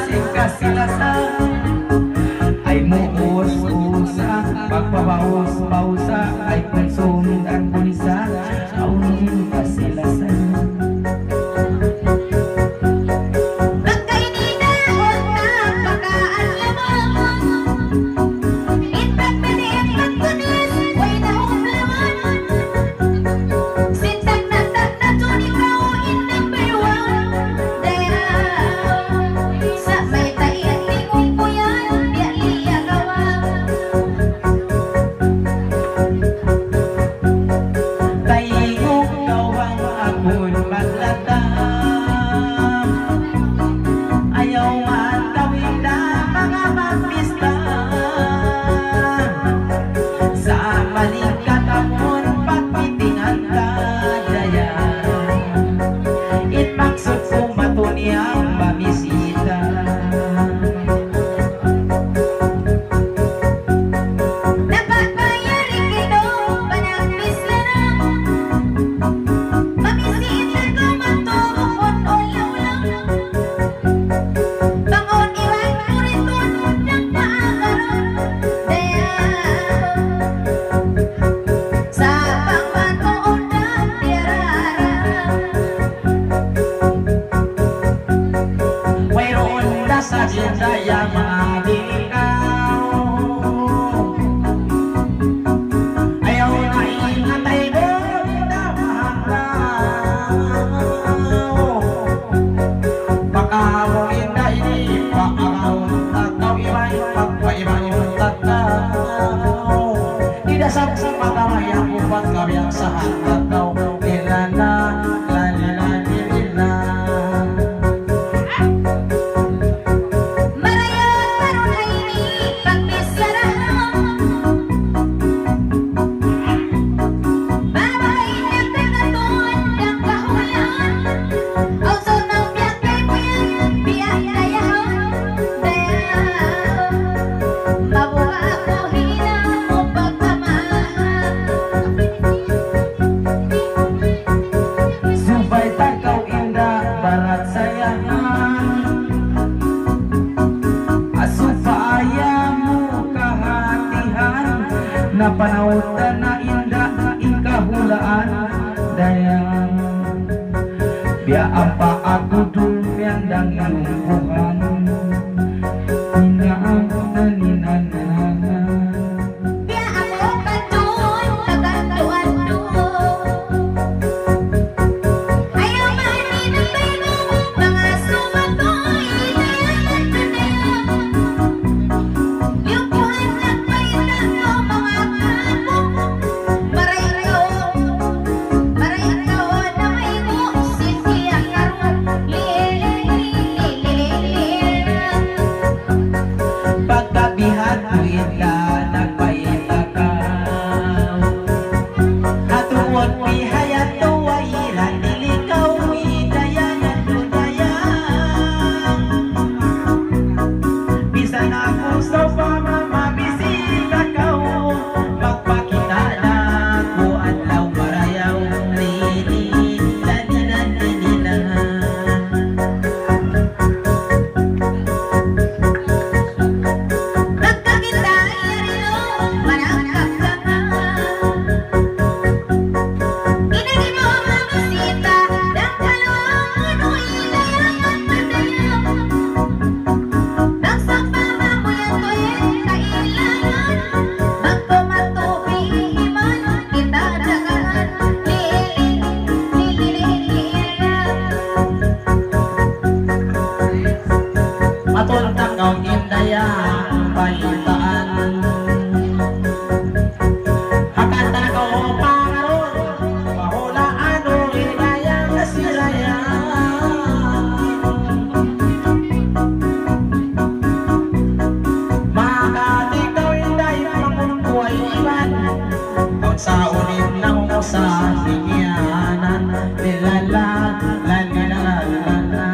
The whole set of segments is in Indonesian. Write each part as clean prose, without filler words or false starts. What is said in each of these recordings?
kasing kasilasan ay muus-usa, pagpabaus-bausa ay konsumid at bulisa, aunin kasilasan. Napanautan na indah ikahulaan dayang biya apa aku dumian dang ilungkuhan inaan naninananan biya ako kadun kagantuan ayaw manin ang tayo mga sumatoy yukuhan ng paitan mo mga sa ulit ng sa hingyanan nilala lalala.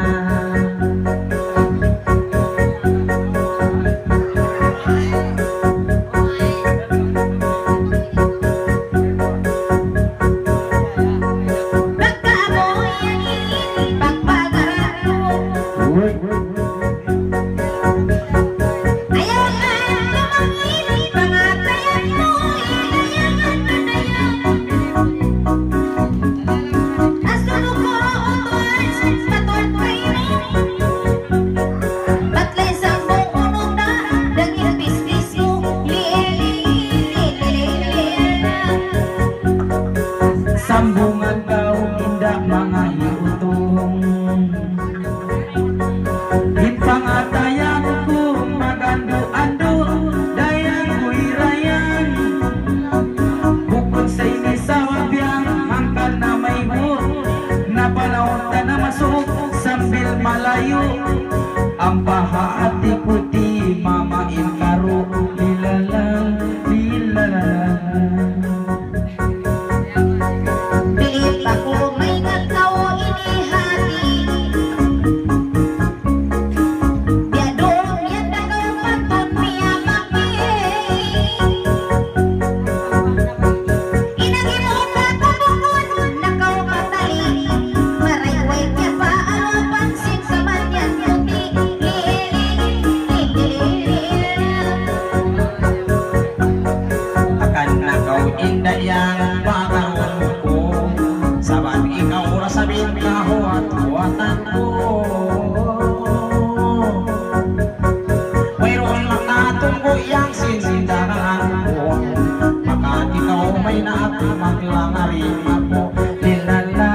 hati putih mamain karo lilalang lilalang. Pilit ako may ngagaw ini hati. Biadong yan nagaw paton miya mami. Inagi mo ka kubukon nagaw matali. Marayway kya pa ano pansin sa manyan puti. Akan nagaw inday yang pakaroon ko. Saban ikaw rasabin kahuat-huatan ko. Mayroon makatunggo yang sinsindaran ko. Maka ikaw may naatimak lang aring ako. Lilala,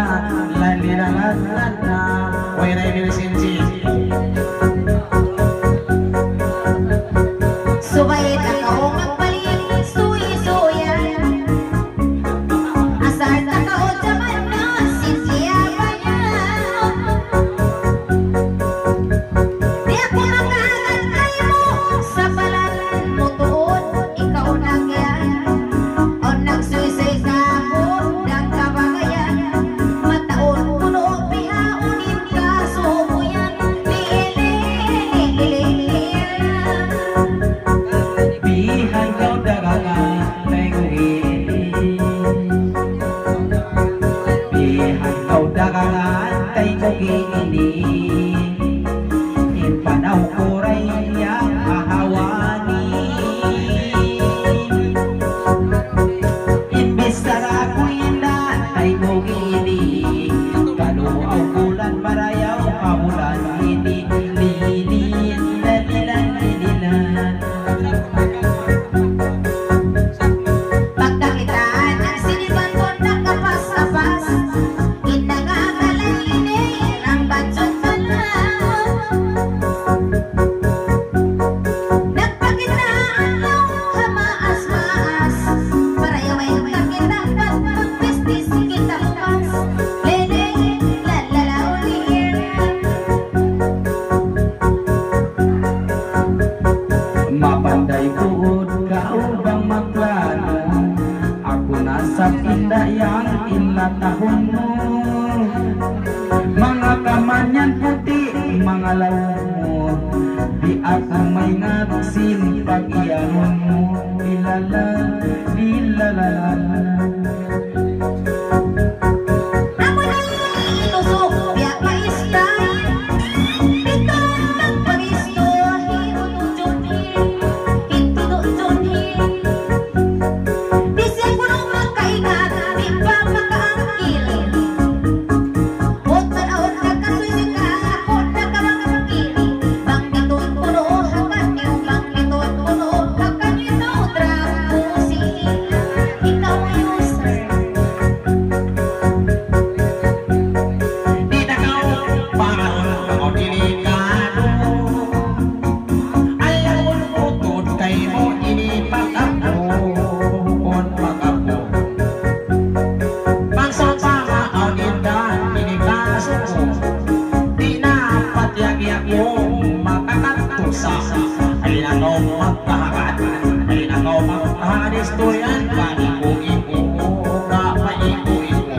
lalilalalala. Mayroon yung sinsin ko. Subay takaw magpalit suy-suyan. Asar takaw jaman na sinsiyabayan. Di ako makaagad kayo sa balat mo tuon. Ikaw nagyan o nagsuy-suy ka ako ng kabagayan. Mataon puno pihaunin ka sumuyan. Bihan kau dagangan tengok ini. Bihan kau dagangan tengok ini. Impanaw koray yang kahawani. Imbes ako indah tengok ini. Kalau au bulan marayaw kamulan ini. Lilin, lalilan, lililan. Pagkakitaan ang siniban ko nakapas-kapas. Inangagalalinin ang bansong malang. Nagpakitaan mo hamaas-maas. Parayaway kakitang pagpagpistis kita bukas. Lele, lalalaulin. Mapanday tuod kau bang magplano. Ako nasa indah yang inlatahon mo. Mga kamanyan puti, mga lawan mo. Di ako may ngaksin pag iyanon mo. Lilala, lilala. Amo na itusok biyak maistay. Pitong nagpagisto hitudunhin. Bisay ko nung magkaigat di pa makaangkil. Huwag manaot ka kasuy ka ako na kamangkil. Banggiton puno hakan yung banggiton puno hakan yung drag pusin. Ikaw ay user. Di na kau paraon kau delikado. Ayaw mo lutod kay mo inipakapo. On pakapo. Bangsa pangaon indan inikaso ko. Di na patyag-yag mo makakatusa. Ay na kau magkahagat. Ay na kau magkahadis to yan. Paiko-iko ka paiko-iko.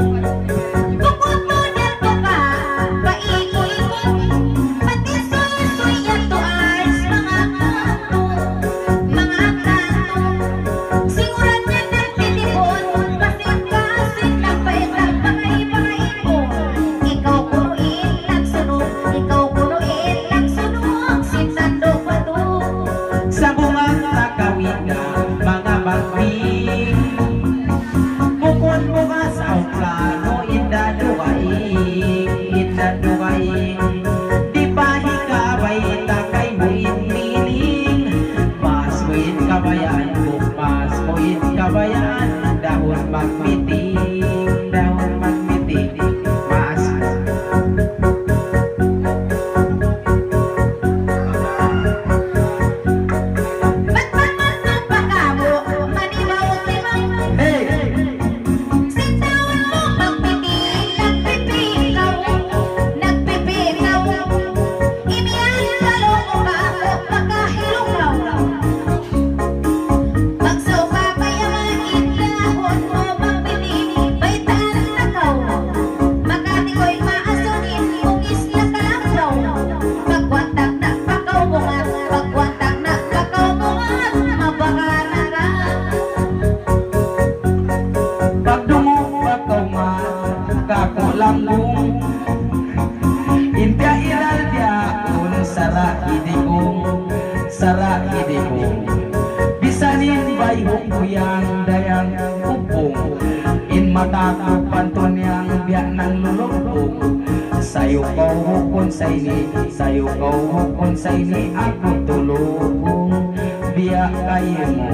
Kukutunan ko ka, paiko-iko. Pati suy-suy yan to ayos mga kanto. Mga kanto. Siguran yan nagtitipon. Kasing-kasing nagpaitag pangay-pangay-ipon. Ikaw punuin lang sunog. Ikaw punuin lang sunog. Sintando pa to. Sa bungang takawigan, mga bagwing sara hidi ko bisanin bayong kuyang dayang upong in matako panton yang biyak ng lulubong sayo kau hukon sa ini sayo kau hukon sa ini ako tulubong biyak kayo mo.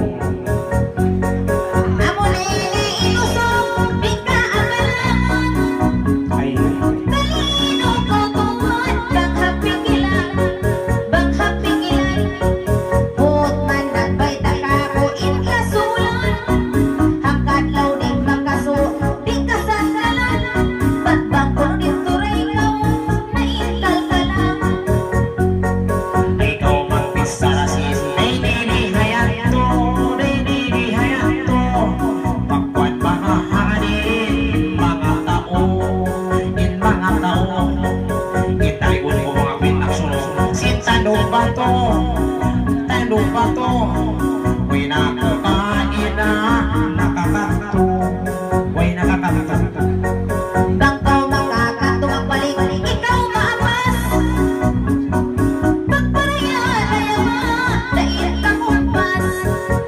Tandong bato, way nakakain na nakakato, way nakakato. Bangkaw makakato magbalik, ikaw maapas. Pagparaya dayawa, dait ka kumpas,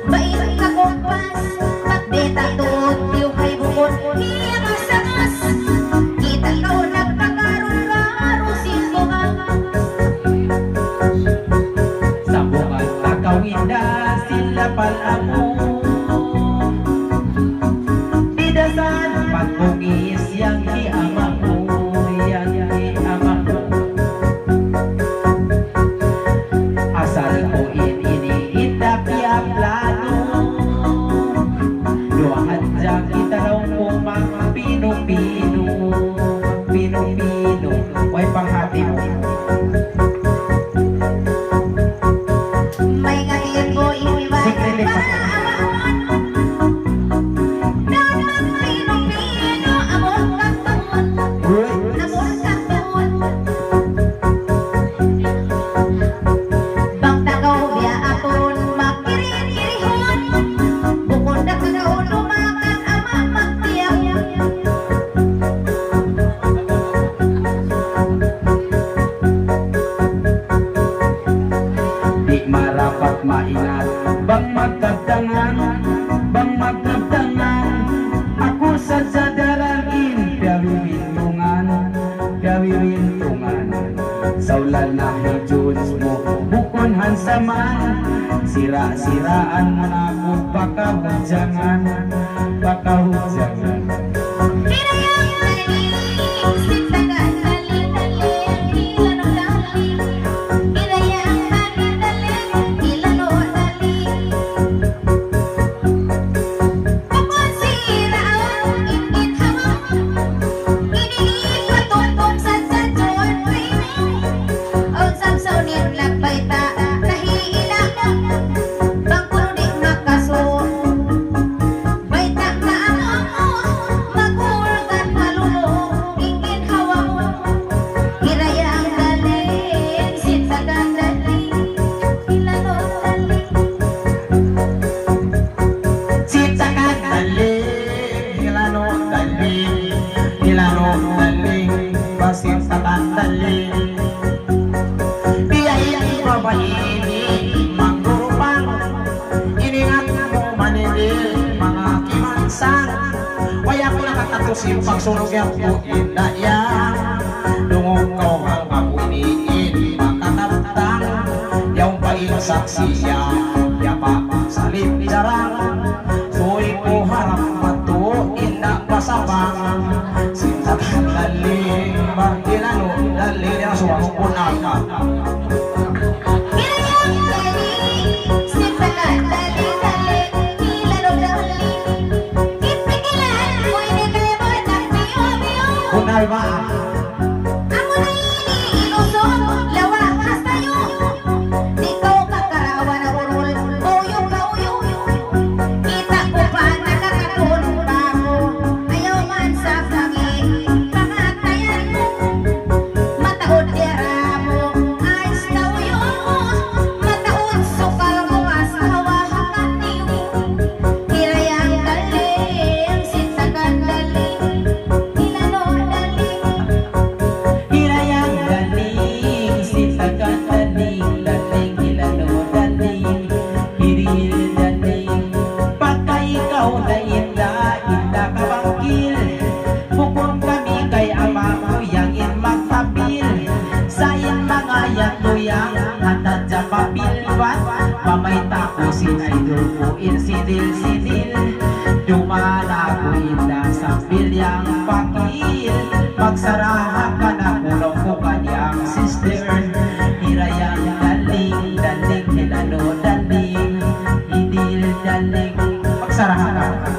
bait ka kumpas. Pagbeta doon, tiyong kay bukod, iya ka sakas. Kita ka nagkakaroon-karo sino ka. Winda sila palamo didasan pagpugis yang diama ko asal ko ini kita piap plano doahan jang kita raw po mga pino-pino way panghati mo. Maingat bang magkabdangan ako sa sadarangin piawiwintungan saulan na hijuns mo bukonhan saman sira-siraan mo na ako pakahudjangan yung pagsunog yung puin na yan Lungong ko ang amuniin Makataptang yung painsaksi siya Yapa salip jarang Suy ko harap matuin na pasabang Sintakan daling Bahilano daling yang suwang punakan Alba. Amo na ini ilusong lawa kastayo. Di kau kakarawan urul uyong ka uyong. Kita sidil-sidil dumalago inda sa bilyang pakil magsaraha ka na kulong ko kanyang sister hirayang daling daling hilano daling idil daling magsaraha ka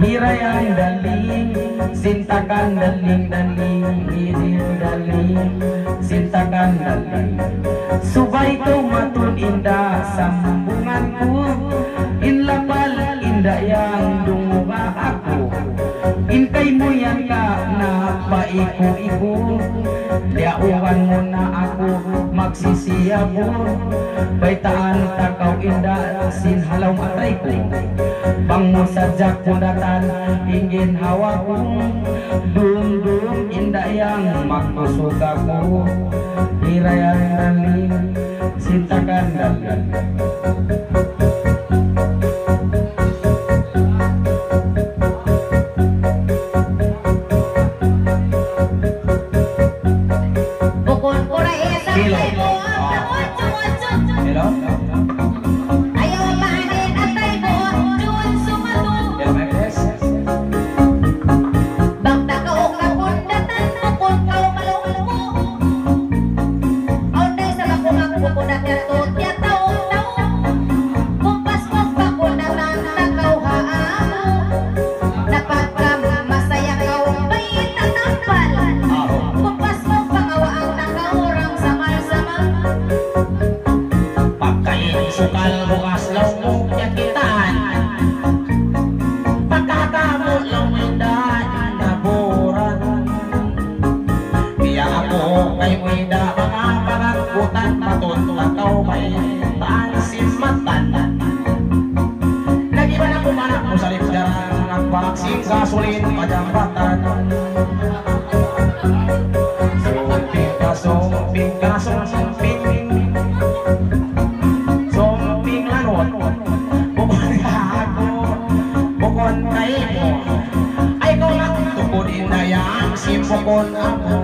hirayang daling sintakan daling daling idil daling sintakan daling subay ko matun inda sambungan ko inlapal inda yang dunga ako inkay mo yan ka na paiku-iku liauan mo na ako magsisiyabo baitaan takaw inda sinhalaw matay ko pangmusadyak kundatan ingin hawa ko dum-dum inda yang magkusog ako hirayang daling sintakan daling sukal bukas law mo yakitan pagkakamo lang windan naburan biya ako kay winda mga pangagbutan matuntakaw may taan simatan lagi ba na kumanak mo sa lipdaran nagbaksing sa sulin pajambatan sumping ka sumping bukon kayo ay ko lang tukunin na yan si bukon ako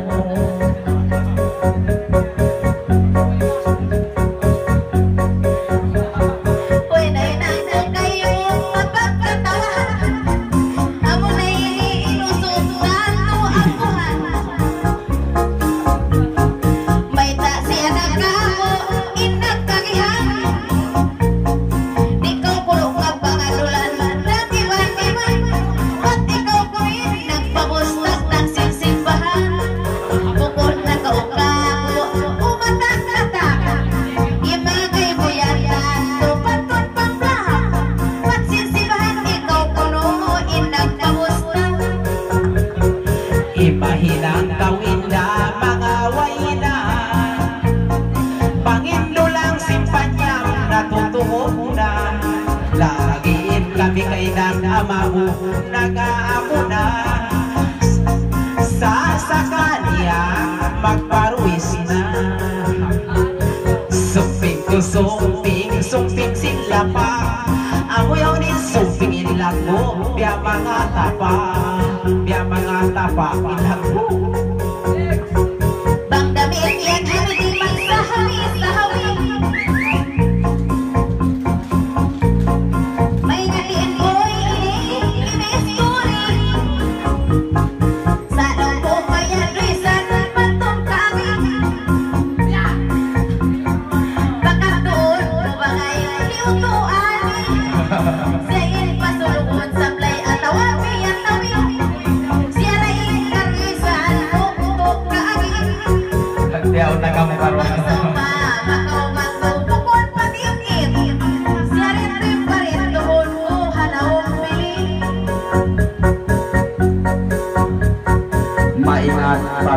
ipahinang gawin na mga wayna Pangindo lang simpanyang natutuho na lagiin kami kay ng ama mo nag-aamo na sa sakanya magparuwis na sumping ko sumping sila pa amoy ni sumping ilago biya mga tapa ilago bang damit yan hindi magsahawi may ngatiin ko'y ini-story sa nung ko kaya risan pantong kami baka doon bangay liutuan sayin pasulungon sa play at tawawi at tawi siya rin karisan tuktok kaagi Diyaw na kami karoon. bukod patingin siya rin pa rin doon ko hanawang piling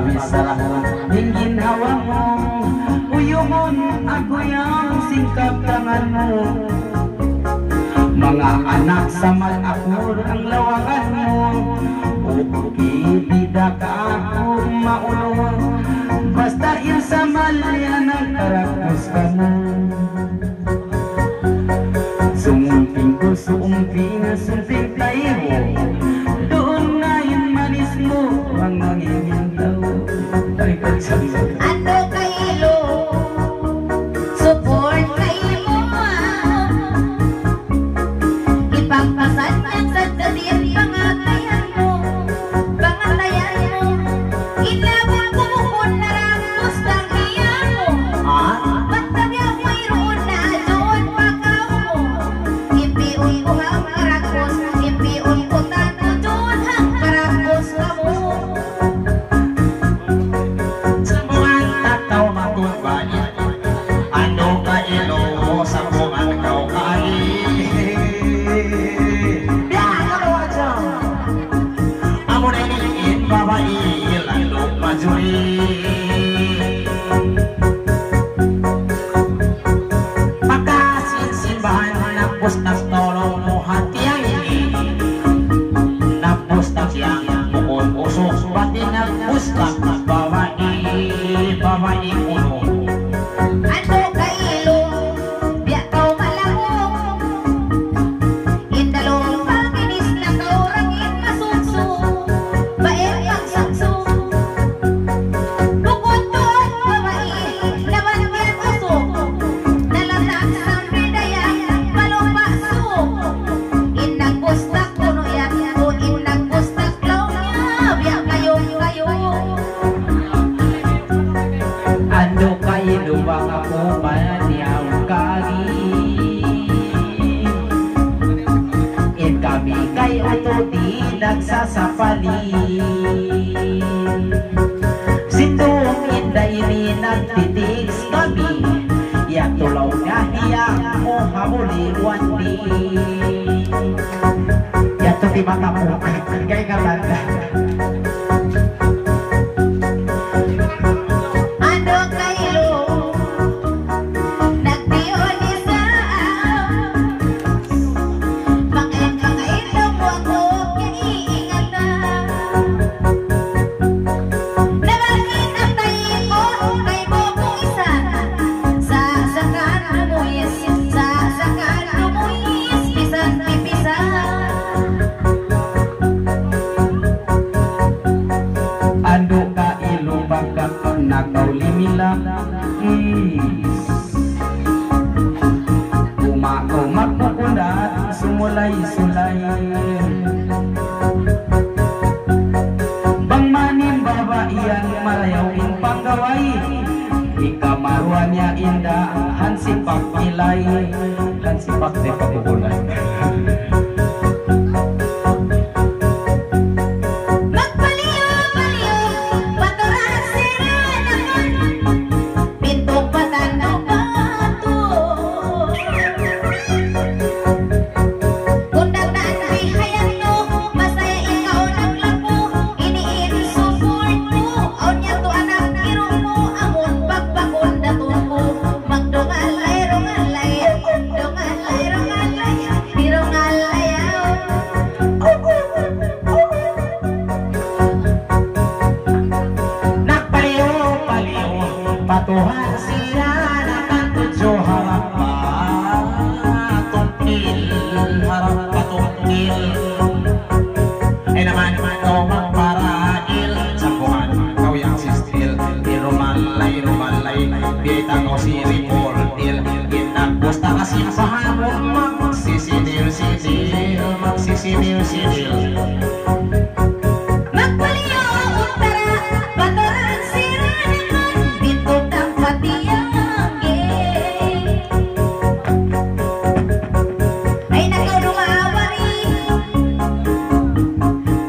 pabisara yung ginawa mo. Uyungon ako yung singkap tangan mo. Mga anak sa malakor ang lawagan mo. Bukibida ka ako maulong. Basta yung sa malaya nagkarapos ka mo. Sumumping ko, suumping tayo. Doon na yung manis mo ang nangingindaw. Ay, kansaliw. Ano kayo? Support kayo mo. Ipagpasan yan sa datin pangatayan mo. Pangatayan mo. Inabot ko mo na rangos ng hiyan mo. Ba't kanya mayroon na doon pagaw mo? Ipiun ko ang karagos. Ipiun ko tato doon ang karagos ka mo. Sa mga tataw matubay, ano ka ilo sa mga kaukay? Biyahan ka mo dyan. Amo na iliin, babae, lalo majuri. Pagkasinsimbahan na pustas tolong mo hatiang ini. Napustas yang bukod usok, pati napustas babae uno. Ano kailo? Biya kau malangong. Indalong panginis na kaurangin masukso. Bae pagsakso. Bukod doon babae, laban yan usok. Nalatak sa bidaya, palupaso. Inang bustak kuno yan, o inang bustak law niya. Biya kayo. Ano kayo bang ako maniyang kagi? In kami kayo to di nagsasapali. Sitong inday ni nagtitigs kami. Yak tulaw nga hiyak mo hamuli wandi. Yak to di mata mo kay katanda. Ano kayo? Nagpionisa. Pangit-pangit mo ako, iingatan. Nabagin ang tayo ko, kay mo kong isa. Sasakan lumuis, pisan-pipisan. Ano ka ilo bangka nagaw limila. Umakumak mo kuna sumulay-sulay. Bang manim babaian marayaw in pagkaway. Ikamaruan niya inda hansipak nilay. Hansipak de pagkukulay. Magpaliw-paliw, paturan sila naman. Pintong patanaw bato. Kung nagtaanbihayan mo, masaya ikaw naglapo. Iniin support mo, aw niya to anak iro mo. Amon pagpakundaton mo, magdungalay, rungalay, rungalay, rungalay, rungalay, Nagpaliw-paliw, patuhan siya nakatudyo harap patungkil, harap patungkil. Ay naman ito magparail, sambuhan kau yang sistil, di rumalay, biyeta ko si Riportil, ginagbusta kasi pahamon, magsisinil-sinil. magpaliw, utara, paturan sila naman. Pintong ng patiyangge. Ay nakaw lumawari.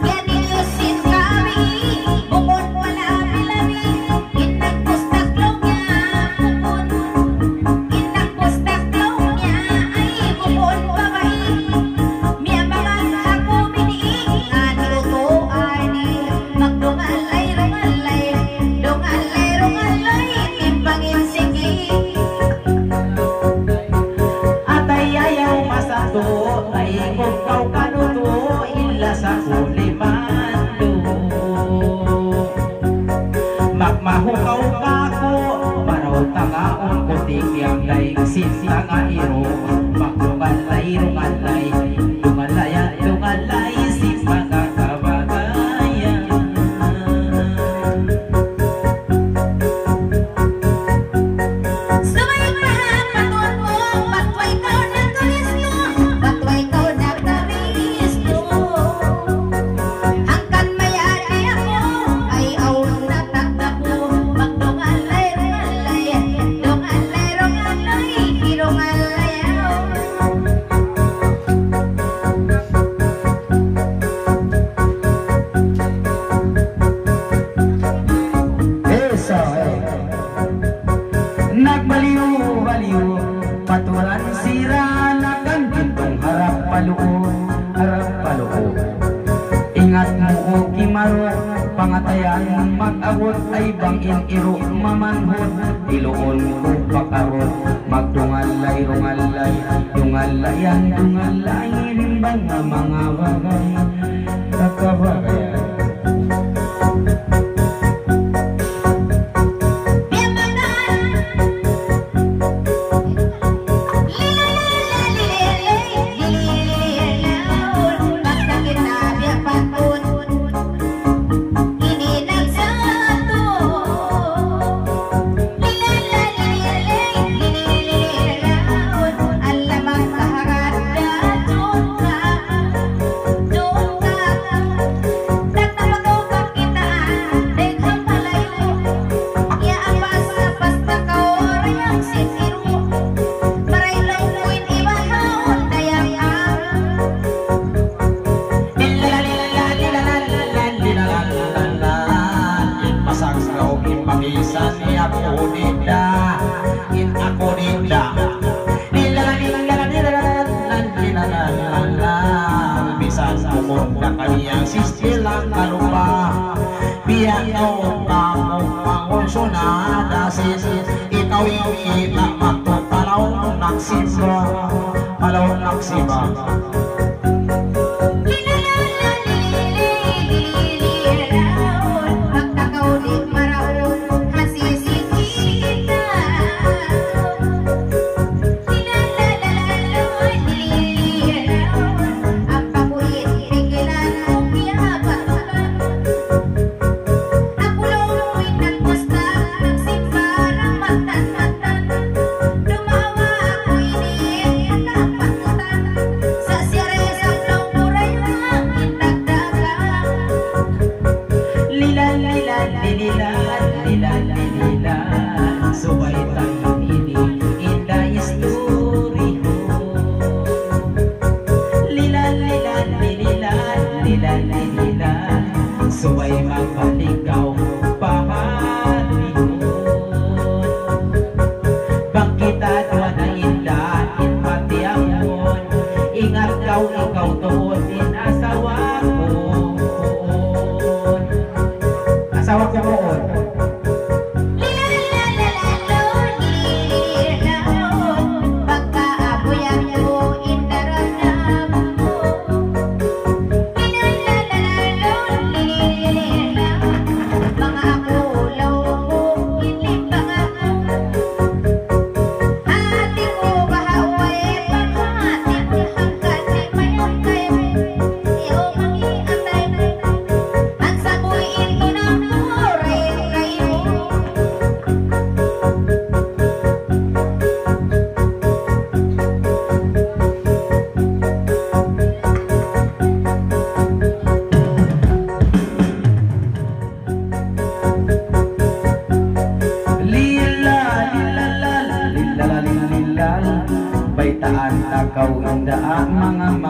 Yan ilusin kami. Bukod wala bilami. Inagpustaklaw niya. Bukod. Inagpustaklaw niya. Ay bukod babae. Miya mga ako miniin. paluon. Ingat mo o kimaro, pangatayan mag-abot ay bangin iro mamanhod. Iluon ko pakarot, magdungalay rungalay, dungalayan dungalay, rimbang nga mga bagay, kakabagayan. Kaniyang sistilang kalupa, biyak ikaw kamong pangonsunada sis, ikaw yung kita magpapalaw nagsiba, palaw nagsiba. Subay magbaligaw pahatihon, bangkita doon ang indahin patiamon, ingat ikaw tuon din as